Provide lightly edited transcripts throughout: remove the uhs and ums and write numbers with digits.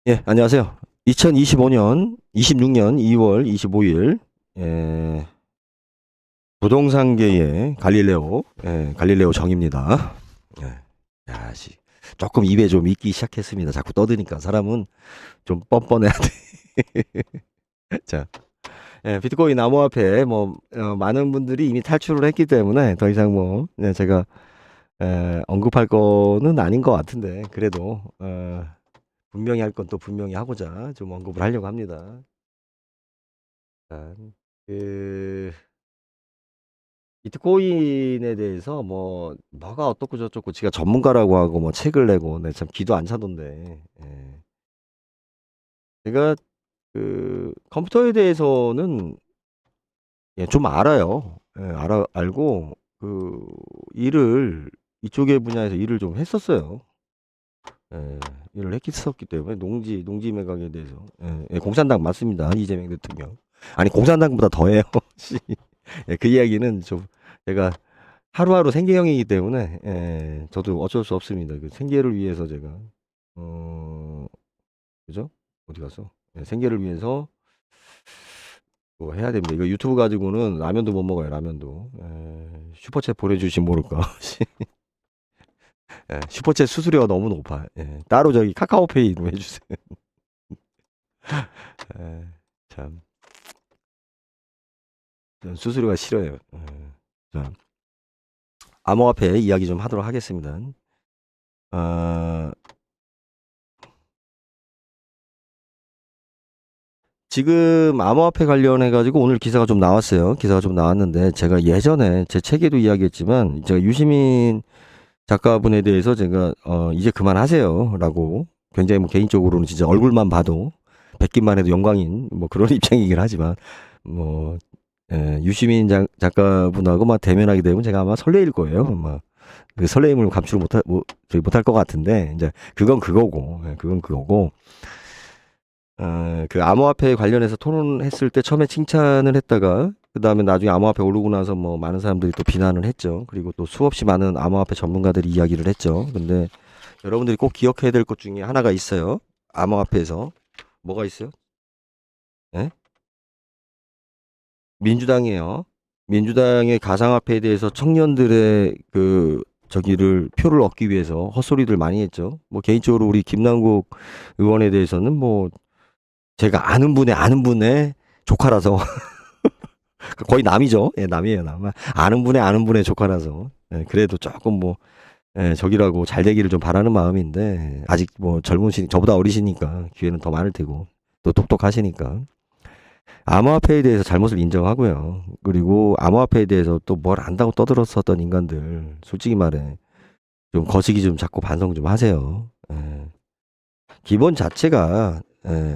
예, 안녕하세요. 2025년, 26년 2월 25일, 예, 부동산계의 갈릴레오, 갈릴레오 정입니다. 예, 야, 조금 입에 좀 익기 시작했습니다. 자꾸 떠드니까 사람은 좀 뻔뻔해야 돼. 자, 비트코인 암호화폐, 많은 분들이 이미 탈출을 했기 때문에 더 이상 제가, 언급할 거는 아닌 것 같은데, 그래도, 분명히 할 건 또 분명히 하고자 좀 언급을 하려고 합니다. 자, 그 비트코인에 대해서 뭐가 어떻고 저쩌고 지가 전문가라고 하고 뭐 책을 내고 내 참 기도 안 차던데. 제가 그 컴퓨터에 대해서는 좀 알아요. 알고 그 일을 이쪽의 분야에서 일을 좀 했었어요. 예, 일을 했었기 때문에 농지 매각에 대해서 공산당 맞습니다. 이재명 대통령. 아니 공산당보다 더해요. 씨. 그 이야기는 좀 제가 하루하루 생계형이기 때문에 저도 어쩔 수 없습니다. 그 생계를 위해서 제가 어 그죠? 어디 갔어? 생계를 위해서 뭐 해야 됩니다. 이거 유튜브 가지고는 라면도 못 먹어요. 라면도. 슈퍼챗 보내주시 모를까. 슈퍼챗 수수료가 너무 높아. 따로 저기 카카오페이로 해주세요. 에, 참 전 수수료가 싫어요. 자, 암호화폐 이야기 좀 하도록 하겠습니다. 아, 지금 암호화폐 관련해 가지고 오늘 기사가 좀 나왔어요. 기사가 좀 나왔는데 제가 예전에 제 책에도 이야기했지만 제가 유시민 작가분에 대해서 제가 이제 그만하세요라고 굉장히 뭐 개인적으로는 진짜 얼굴만 봐도 뵙기만 해도 영광인 뭐 그런 입장이긴 하지만 뭐 유시민 작가분하고 막 대면하게 되면 제가 아마 설레일 거예요. 아마 그 설레임을 감추를 못할 것 같은데 이제 그건 그거고 그건 그거고 그 암호화폐 관련해서 토론했을 때 처음에 칭찬을 했다가 그다음에 나중에 암호화폐 오르고 나서 뭐 많은 사람들이 또 비난을 했죠. 그리고 또 수없이 많은 암호화폐 전문가들이 이야기를 했죠. 근데 여러분들이 꼭 기억해야 될 것 중에 하나가 있어요. 암호화폐에서 뭐가 있어요? 예? 민주당이에요. 민주당의 가상화폐에 대해서 청년들의 그 저기를 표를 얻기 위해서 헛소리들 많이 했죠. 뭐 개인적으로 우리 김남국 의원에 대해서는 뭐 제가 아는 분의 조카라서 거의 남이죠. 예, 남이에요, 남. 아는 분의 조카라서. 그래도 조금 저기라고 잘 되기를 좀 바라는 마음인데, 아직 뭐 저보다 어리시니까 기회는 더 많을 테고, 또 똑똑하시니까. 암호화폐에 대해서 잘못을 인정하고요. 그리고 암호화폐에 대해서 또 뭘 안다고 떠들었었던 인간들, 솔직히 말해, 좀 거시기 좀 자꾸 반성 좀 하세요. 기본 자체가,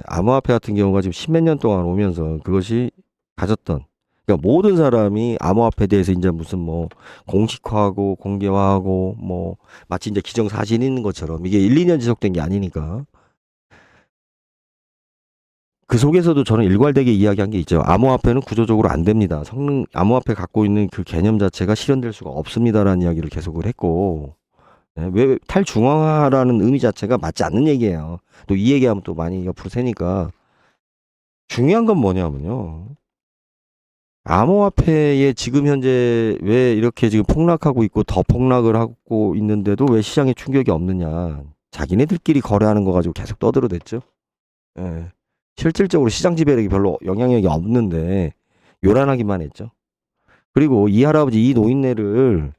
암호화폐 같은 경우가 지금 십몇 년 동안 오면서 그것이 가졌던 그러니까 모든 사람이 암호화폐에 대해서 이제 무슨 뭐 공식화하고 공개화하고 뭐 마치 이제 기정사실 있는 것처럼 이게 1, 2년 지속된 게 아니니까 그 속에서도 저는 일괄되게 이야기한 게 있죠. 암호화폐는 구조적으로 안 됩니다. 암호화폐 갖고 있는 그 개념 자체가 실현될 수가 없습니다라는 이야기를 계속을 했고 왜 탈중앙화라는 의미 자체가 맞지 않는 얘기예요. 또 이 얘기하면 또 많이 옆으로 새니까 중요한 건 뭐냐면요. 암호화폐에 지금 현재 왜 이렇게 지금 폭락하고 있고 더 폭락을 하고 있는데도 왜 시장에 충격이 없느냐. 자기네들끼리 거래하는 거 가지고 계속 떠들어댔죠. 예. 실질적으로 시장 지배력이 별로 영향력이 없는데 요란하기만 했죠. 그리고 이 할아버지 이 노인네를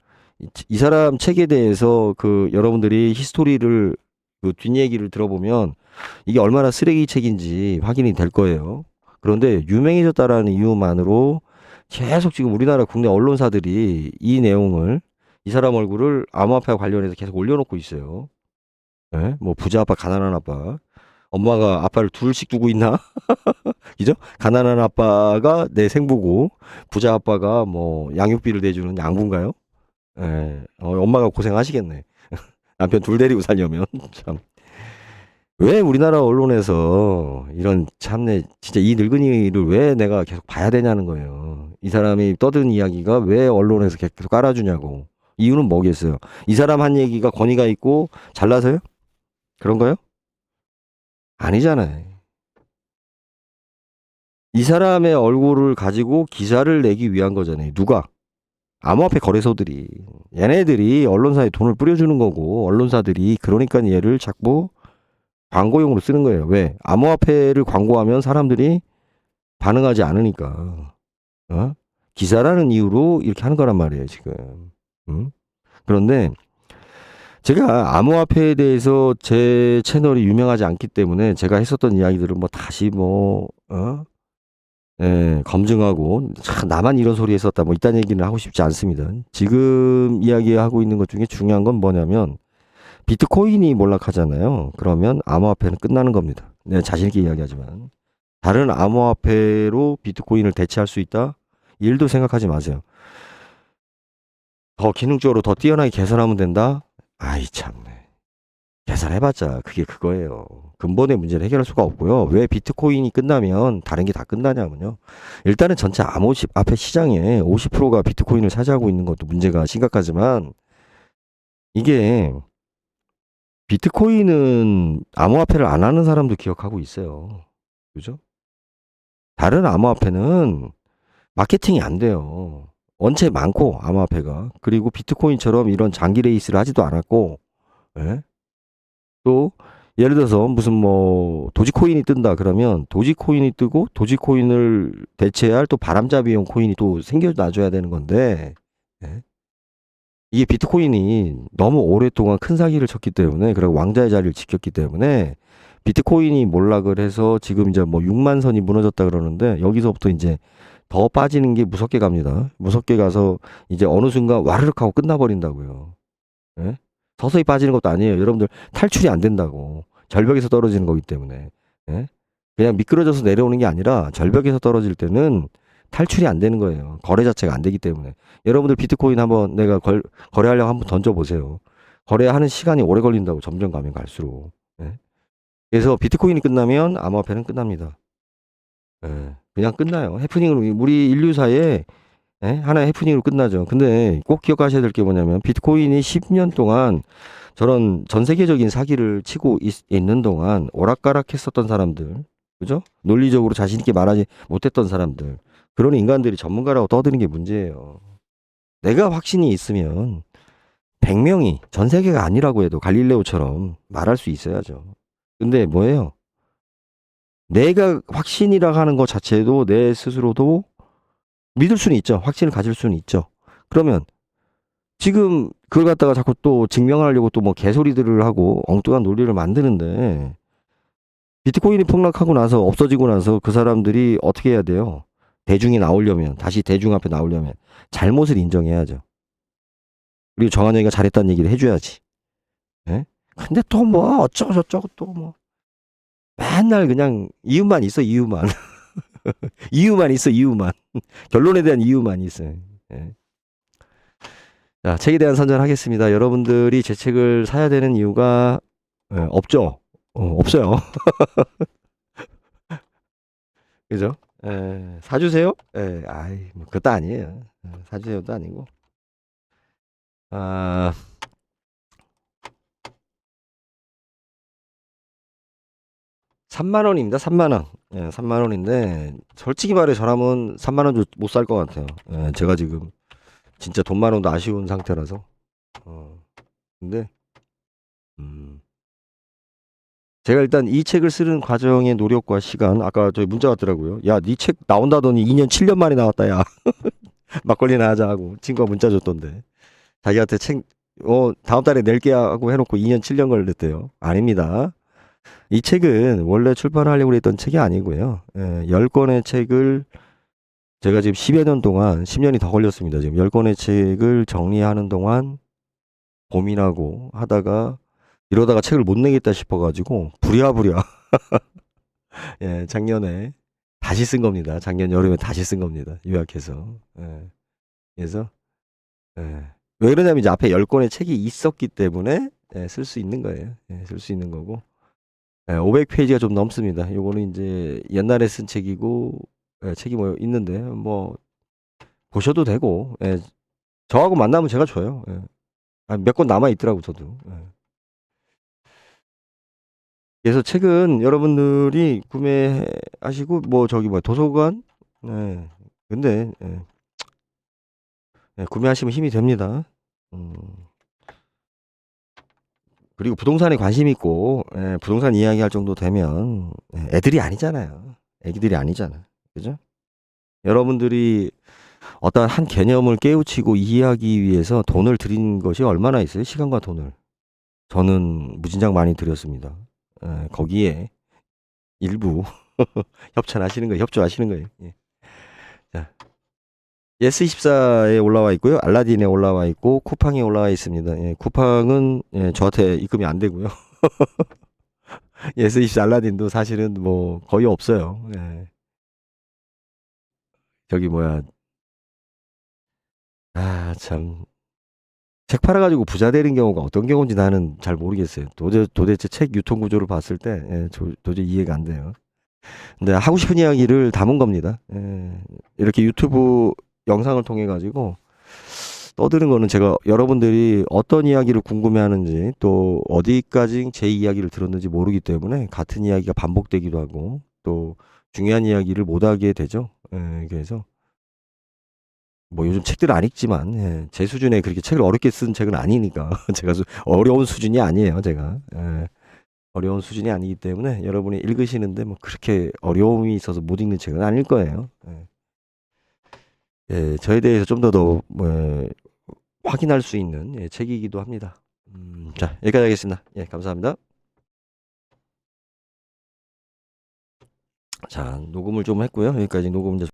이 사람 책에 대해서 그 여러분들이 히스토리를 그 뒷얘기를 들어보면 이게 얼마나 쓰레기 책인지 확인이 될 거예요. 그런데 유명해졌다라는 이유만으로 계속 지금 우리나라 국내 언론사들이 이 내용을 이 사람 얼굴을 암호화폐와 관련해서 계속 올려놓고 있어요. 예? 뭐 부자 아빠, 가난한 아빠. 엄마가 아빠를 둘씩 두고 있나? 그죠? 가난한 아빠가 내 생부고 부자 아빠가 뭐 양육비를 내주는 양부인가요? 예. 엄마가 고생하시겠네. 남편 둘 데리고 살려면 참. 왜 우리나라 언론에서 이런 참내 진짜 이 늙은이를 왜 내가 계속 봐야 되냐는 거예요. 이 사람이 떠든 이야기가 왜 언론에서 계속 깔아주냐고. 이유는 뭐겠어요? 이 사람 한 얘기가 권위가 있고 잘나서요? 그런가요? 아니잖아요. 이 사람의 얼굴을 가지고 기사를 내기 위한 거잖아요. 누가? 암호화폐 거래소들이. 얘네들이 언론사에 돈을 뿌려주는 거고, 언론사들이 그러니까 얘를 자꾸 광고용으로 쓰는 거예요. 왜? 암호화폐를 광고하면 사람들이 반응하지 않으니까. 어? 기사라는 이유로 이렇게 하는 거란 말이에요, 지금. 음? 그런데 제가 암호화폐에 대해서 제 채널이 유명하지 않기 때문에 제가 했었던 이야기들을 뭐 다시 예, 검증하고 나만 이런 소리 했었다 뭐 이딴 얘기는 하고 싶지 않습니다. 지금 이야기하고 있는 것 중에 중요한 건 뭐냐면 비트코인이 몰락하잖아요. 그러면 암호화폐는 끝나는 겁니다. 내가 자신 있게 이야기하지만 다른 암호화폐로 비트코인을 대체할 수 있다? 일도 생각하지 마세요. 더 기능적으로 더 뛰어나게 개선하면 된다? 아이 참네. 계산해봤자 그게 그거예요. 근본의 문제를 해결할 수가 없고요. 왜 비트코인이 끝나면 다른 게 다 끝나냐면요. 일단은 전체 암호화폐 시장의 50%가 비트코인을 차지하고 있는 것도 문제가 심각하지만 이게 비트코인은 암호화폐를 안 하는 사람도 기억하고 있어요. 그죠? 다른 암호화폐는 마케팅이 안 돼요. 원체 많고 암호화폐가. 그리고 비트코인처럼 이런 장기 레이스를 하지도 않았고, 예? 또 예를 들어서 무슨 뭐 도지코인이 뜬다 그러면 도지코인이 뜨고 도지코인을 대체할 또 바람잡이용 코인이 또 생겨나줘야 되는 건데, 예? 이게 비트코인이 너무 오랫동안 큰 사기를 쳤기 때문에, 그리고 왕자의 자리를 지켰기 때문에 비트코인이 몰락을 해서 지금 이제 뭐 6만 선이 무너졌다 그러는데, 여기서부터 이제 더 빠지는 게 무섭게 갑니다. 무섭게 가서 이제 어느 순간 와르륵 하고 끝나버린다고요. 예? 서서히 빠지는 것도 아니에요. 여러분들 탈출이 안 된다고. 절벽에서 떨어지는 거기 때문에. 예? 그냥 미끄러져서 내려오는 게 아니라 절벽에서 떨어질 때는 탈출이 안 되는 거예요. 거래 자체가 안 되기 때문에. 여러분들 비트코인 한번 내가 거래하려고 한번 던져보세요. 거래하는 시간이 오래 걸린다고, 점점 가면 갈수록. 예? 그래서 비트코인이 끝나면 암호화폐는 끝납니다. 예. 그냥 끝나요. 해프닝으로, 우리 인류사에 예? 하나의 해프닝으로 끝나죠. 근데 꼭 기억하셔야 될 게 뭐냐면 비트코인이 10년 동안 저런 전 세계적인 사기를 치고 있는 동안 오락가락했었던 사람들, 그죠? 논리적으로 자신 있게 말하지 못했던 사람들, 그런 인간들이 전문가라고 떠드는 게 문제예요. 내가 확신이 있으면 100명이 전 세계가 아니라고 해도 갈릴레오처럼 말할 수 있어야죠. 근데 뭐예요? 내가 확신이라 하는 것 자체도 내 스스로도 믿을 수는 있죠. 확신을 가질 수는 있죠. 그러면 지금 그걸 갖다가 자꾸 또 증명하려고 또 뭐 개소리들을 하고 엉뚱한 논리를 만드는데, 비트코인이 폭락하고 나서 없어지고 나서 그 사람들이 어떻게 해야 돼요? 대중이 나오려면, 다시 대중 앞에 나오려면 잘못을 인정해야죠. 그리고 정한영이가 잘했다는 얘기를 해줘야지. 예? 근데 또 뭐 어쩌고 저쩌고 또 뭐 맨날 그냥 이유만 있어, 이유만. 이유만 있어, 이유만. 결론에 대한 이유만 있어요. 예. 자, 책에 대한 선전하겠습니다. 여러분들이 제 책을 사야 되는 이유가 없죠. 없어요. 그죠? 사주세요? 아이, 뭐, 그것도 아니에요. 사주세요도 아니고. 아, 3만 원입니다. 3만 원. 3만 원인데, 솔직히 말해, 저라면 3만 원 못 살 것 같아요. 제가 지금 진짜 돈만 원도 아쉬운 상태라서. 근데, 음, 제가 일단 이 책을 쓰는 과정의 노력과 시간, 아까 저희 문자 왔더라고요. 야, 네 책 나온다더니 2년, 7년 만에 나왔다, 야. 막걸리나 하자 하고 친구가 문자 줬던데. 자기한테 책, 다음 달에 낼게 하고 해놓고 2년, 7년 걸렸대요. 아닙니다. 이 책은 원래 출판하려고 했던 책이 아니고요. 10권의 책을 제가 지금 10여 년 동안, 10년이 더 걸렸습니다. 지금 10권의 책을 정리하는 동안 고민하고 하다가 이러다가 책을 못 내겠다 싶어가지고 부랴부랴 작년에 다시 쓴 겁니다. 작년 여름에 다시 쓴 겁니다. 요약해서. 그래서 왜 그러냐면 이제 앞에 10권의 책이 있었기 때문에 쓸 수 있는 거예요. 쓸 수 있는 거고. 500페이지가 좀 넘습니다. 요거는 이제 옛날에 쓴 책이고, 책이 뭐 있는데, 뭐, 보셔도 되고, 저하고 만나면 제가 줘요. 몇 권 남아 있더라고, 저도. 그래서 책은 여러분들이 구매하시고 뭐 저기 뭐 도서관 네. 근데 구매하시면 힘이 됩니다. 그리고 부동산에 관심 있고 부동산 이야기할 정도 되면 애들이 아니잖아요. 애기들이 아니잖아. 그죠? 여러분들이 어떤 한 개념을 깨우치고 이해하기 위해서 돈을 들인 것이 얼마나 있어요? 시간과 돈을. 저는 무진장 많이 들였습니다. 거기에 일부 협찬하시는 거예요. 협조하시는 거예요. 예. 자, 예스24에 올라와 있고요. 알라딘에 올라와 있고 쿠팡에 올라와 있습니다. 예, 쿠팡은 저한테 입금이 안 되고요. 예스24 알라딘도 사실은 뭐 거의 없어요. 예. 저기 뭐야. 아, 참. 책 팔아가지고 부자 되는 경우가 어떤 경우인지 나는 잘 모르겠어요. 도대체 책 유통 구조를 봤을 때 도저히 이해가 안 돼요. 근데 하고 싶은 이야기를 담은 겁니다. 이렇게 유튜브 영상을 통해 가지고 떠드는 거는 제가 여러분들이 어떤 이야기를 궁금해하는지 또 어디까지 제 이야기를 들었는지 모르기 때문에 같은 이야기가 반복되기도 하고 또 중요한 이야기를 못하게 되죠. 그래서 뭐 요즘 책들 안 읽지만 제 수준에 그렇게 책을 어렵게 쓴 책은 아니니까 제가 어려운 수준이 아니에요. 제가 어려운 수준이 아니기 때문에 여러분이 읽으시는데 뭐 그렇게 어려움이 있어서 못 읽는 책은 아닐 거예요. 저에 대해서 좀 더 뭐, 확인할 수 있는 책이기도 합니다. 자, 여기까지 하겠습니다. 예, 감사합니다. 자, 녹음을 좀 했고요. 여기까지 녹음 이제